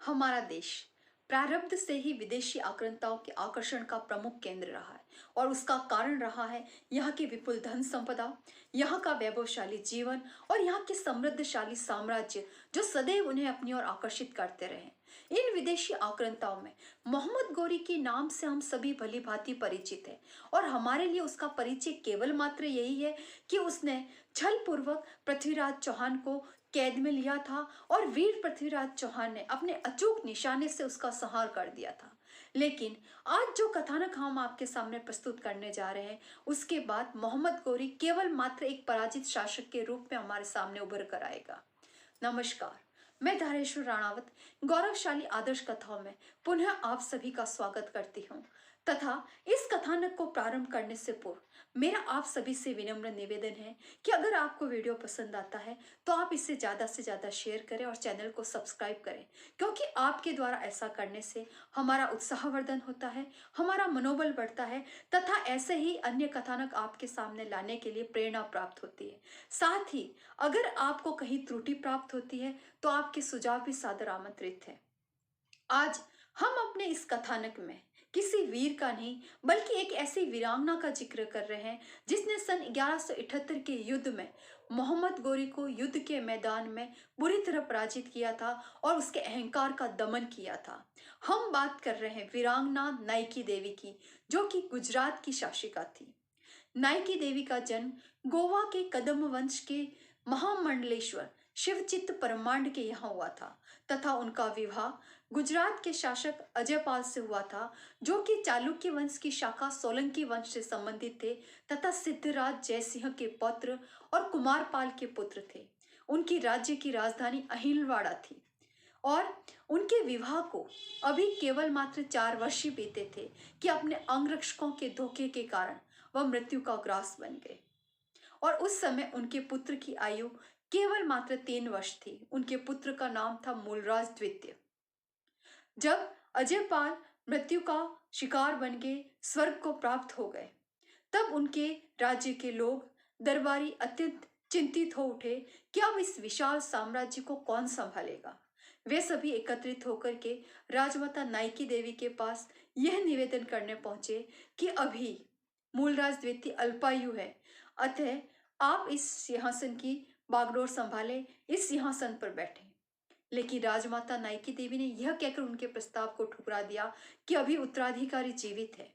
हमारा देश प्रारब्ध से ही विदेशी आक्रांताओं के आकर्षण का प्रमुख केंद्र रहा है और उसका कारण रहा है यहाँ की विपुल धन संपदा, यहाँ का वैभवशाली जीवन और यहाँ के समृद्धशाली साम्राज्य जो सदैव उन्हें अपनी ओर आकर्षित करते रहे। इन विदेशी आक्रांताओं में मोहम्मद गोरी के नाम से हम सभी भली भांति परिचित हैं और हमारे लिए उसका परिचय केवल मात्र यही है कि उसने छल पूर्वक पृथ्वीराज चौहान को कैद में लिया था और वीर पृथ्वीराज चौहान ने अपने अचूक निशाने से उसका संहार कर दिया था। लेकिन आज जो कथानक हम आपके सामने प्रस्तुत करने जा रहे हैं उसके बाद मोहम्मद गोरी केवल मात्र एक पराजित शासक के रूप में हमारे सामने उभर कर आएगा। नमस्कार, मैं धारेश्वर राणावत गौरवशाली आदर्श कथाओं में पुनः आप सभी का स्वागत करती हूँ तथा इस कथानक को प्रारंभ करने से पूर्व मेरा आप सभी से विनम्र निवेदन है कि अगर आपको वीडियो पसंद आता है तो आप इसे ज़्यादा से ज़्यादा शेयर करें और चैनल को सब्सक्राइब करें, क्योंकि आपके द्वारा ऐसा करने से हमारा उत्साहवर्धन होता है, हमारा मनोबल बढ़ता है तथा ऐसे ही अन्य कथानक आपके सामने लाने के लिए प्रेरणा प्राप्त होती है। साथ ही अगर आपको कहीं त्रुटि प्राप्त होती है तो आपके सुझाव भी सादर आमंत्रित है। आज हम अपने इस कथानक में किसी वीर का नहीं बल्कि एक ऐसी वीरांगना का जिक्र कर रहे हैं जिसने सन 1178 के युद्ध में मोहम्मद गोरी को युद्ध के मैदान में बुरी तरह पराजित किया था और उसके अहंकार का दमन किया था। हम बात कर रहे हैं वीरांगना नायकी देवी की, जो कि गुजरात की शासिका थी। नायकी देवी का जन्म गोवा के कदम वंश के महामंडलेश्वर शिवचित्त परमांड के यहाँ हुआ था तथा उनका विवाह गुजरात के शासक अजयपाल से हुआ था, जो कि चालुक्य वंश की शाखा सोलंकी वंश से संबंधित थे तथा सिद्धराज जयसिंह के पुत्र और कुमारपाल के पुत्र थे। उनकी राज्य की राजधानी अहिलवाड़ा थी और उनके विवाह को अभी केवल मात्र 4 वर्ष ही बीते थे कि अपने अंगरक्षकों के धोखे के कारण वह मृत्यु का ग्रास बन गए और उस समय उनके पुत्र की आयु केवल मात्र 3 वर्ष थी। उनके पुत्र का नाम था मूलराज द्वितीय। जब अजयपाल मृत्यु का शिकार बन के स्वर्ग को प्राप्त हो गए तब उनके राज्य के लोग दरबारी अत्यंत चिंतित हो उठे कि अब इस विशाल साम्राज्य को कौन संभालेगा। वे सभी एकत्रित होकर के राजमाता नायकी देवी के पास यह निवेदन करने पहुंचे कि अभी मूलराज द्वितीय अल्पायु है, अतः आप इस सिंहासन की बागडोर संभाले, इस सिंहासन पर बैठे। लेकिन राजमाता नायकी देवी ने यह कहकर उनके प्रस्ताव को ठुकरा दिया कि अभी उत्तराधिकारी जीवित है,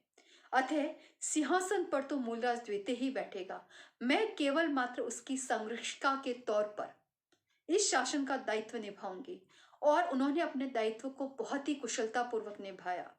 अतः सिंहासन पर तो मूलराज द्वितीय ही बैठेगा, मैं केवल मात्र उसकी संरक्षिका के तौर पर इस शासन का दायित्व निभाऊंगी। और उन्होंने अपने दायित्व को बहुत ही कुशलतापूर्वक निभाया।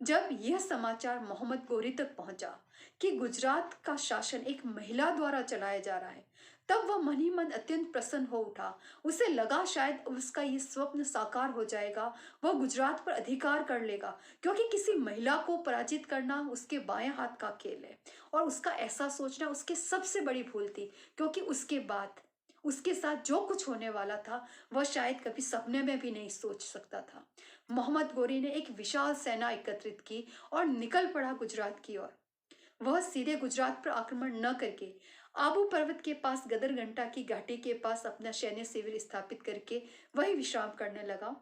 जब यह समाचार मोहम्मद गोरी तक पहुंचा कि गुजरात का शासन एक महिला द्वारा चलाया जा रहा है, तब वह मन ही मन अत्यंत प्रसन्न हो उठा। उसे लगा शायद उसका ये स्वप्न साकार हो जाएगा, वह गुजरात पर अधिकार कर लेगा, क्योंकि किसी महिला को पराजित करना उसके बाएं हाथ का खेल है और उसका ऐसा सोचना उसकी सबसे बड़ी भूल थी, क्योंकि उसके बाद उसके साथ जो कुछ होने वाला था वह शायद कभी सपने में भी नहीं सोच सकता था। मोहम्मद गोरी ने एक विशाल सेना एकत्रित की और निकल पड़ा गुजरात की ओर। वह सीधे गुजरात पर आक्रमण न करके आबू पर्वत के पास गदरघंटा की घाटी के पास अपना सैन्य शिविर स्थापित करके वही विश्राम करने लगा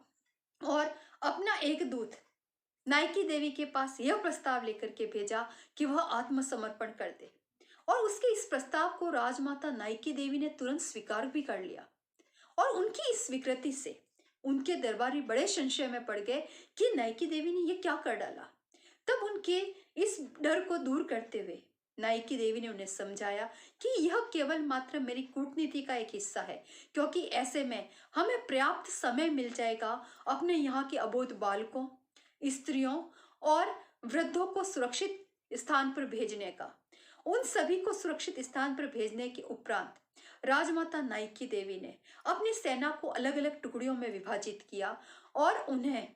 और अपना एक दूत नायकी देवी के पास यह प्रस्ताव लेकर के भेजा कि वह आत्मसमर्पण कर दे और उसके इस प्रस्ताव को राजमाता नायकी देवी ने तुरंत स्वीकार भी कर लिया। और उनकी इस स्वीकृति से उनके दरबारी बड़े संशय में पड़ गए कि नायकी देवी ने यह क्या कर डाला। तब उनके इस डर को दूर करते हुए नायकी देवी ने उन्हें समझाया कि यह केवल मात्र मेरी कूटनीति का एक हिस्सा है, क्योंकि ऐसे में हमें पर्याप्त समय मिल जाएगा अपने यहाँ के अबोध बालकों, स्त्रियों और वृद्धों को सुरक्षित स्थान पर भेजने का। उन सभी को सुरक्षित स्थान पर भेजने के उपरांत राजमाता नायकी देवी ने अपनी सेना को अलग अलग टुकड़ियों में विभाजित किया और उन्हें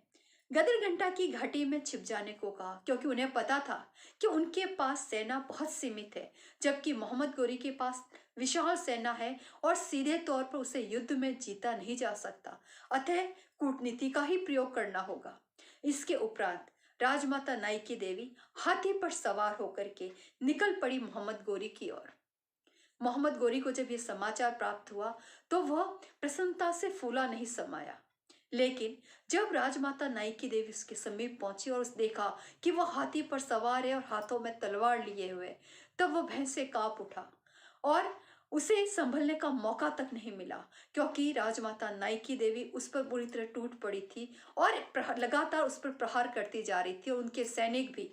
गदरघंटा की घाटी में छिप जाने को कहा, क्योंकि उन्हें पता था कि उनके पास सेना बहुत सीमित है, जबकि मोहम्मद गोरी के पास विशाल सेना है और सीधे तौर पर उसे युद्ध में जीता नहीं जा सकता, अतः कूटनीति का ही प्रयोग करना होगा। इसके उपरांत राजमाता नायकी देवी हाथी पर सवार होकर के निकल पड़ी मोहम्मद गोरी की ओर। मोहम्मद गोरी को जब यह समाचार प्राप्त हुआ तो वह प्रसन्नता से फूला नहीं समाया, लेकिन जब राजमाता नाइकी देवी उसके समीप पहुंची और उस देखा कि वह हाथी पर सवार है और हाथों में तलवार लिए हुए, तब वह भय से कांप उठा और उसे संभलने का मौका तक नहीं मिला, क्योंकि राजमाता नाइकी देवी उस पर बुरी तरह टूट पड़ी थी और लगातार उस पर प्रहार करती जा रही थी और उनके सैनिक भी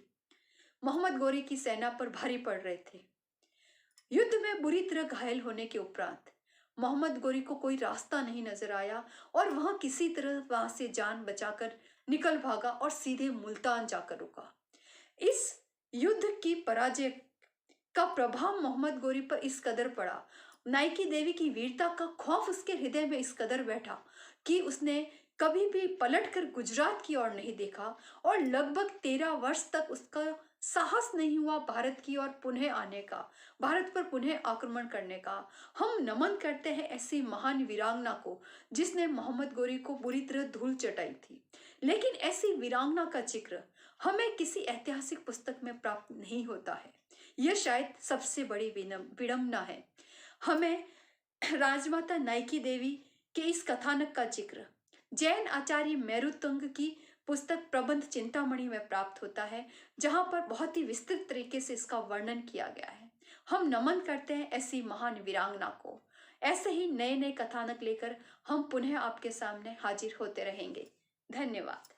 मोहम्मद गोरी की सेना पर भारी पड़ रहे थे। युद्ध में बुरी तरह घायल होने के उपरांत मोहम्मद गोरी को कोई रास्ता नहीं नजर आया और वह किसी तरह वहां से जान बचाकर निकल भागा और सीधे मुल्तान जाकर रुका। इस युद्ध की पराजय का प्रभाव मोहम्मद गोरी पर इस कदर पड़ा, नाइकी देवी की वीरता का खौफ उसके हृदय में इस कदर बैठा कि उसने कभी भी पलटकर गुजरात की ओर नहीं देखा और लगभग 13 वर्ष तक उसका साहस नहीं हुआ भारत की ओर पुनः आने का, भारत पर पुनः आक्रमण करने का। हम नमन करते हैं ऐसी महान वीरांगना को जिसने मोहम्मद गोरी को बुरी तरह धूल चटाई थी, लेकिन ऐसी वीरांगना का जिक्र हमें किसी ऐतिहासिक पुस्तक में प्राप्त नहीं होता है। यह शायद सबसे बड़ी विडंबना है। हमें राजमाता नाइकी देवी के इस कथानक का जिक्र जैन आचार्य मेरुतंग की पुस्तक प्रबंध चिंतामणि में प्राप्त होता है, जहां पर बहुत ही विस्तृत तरीके से इसका वर्णन किया गया है। हम नमन करते हैं ऐसी महान वीरांगना को। ऐसे ही नए नए कथानक लेकर हम पुनः आपके सामने हाजिर होते रहेंगे। धन्यवाद।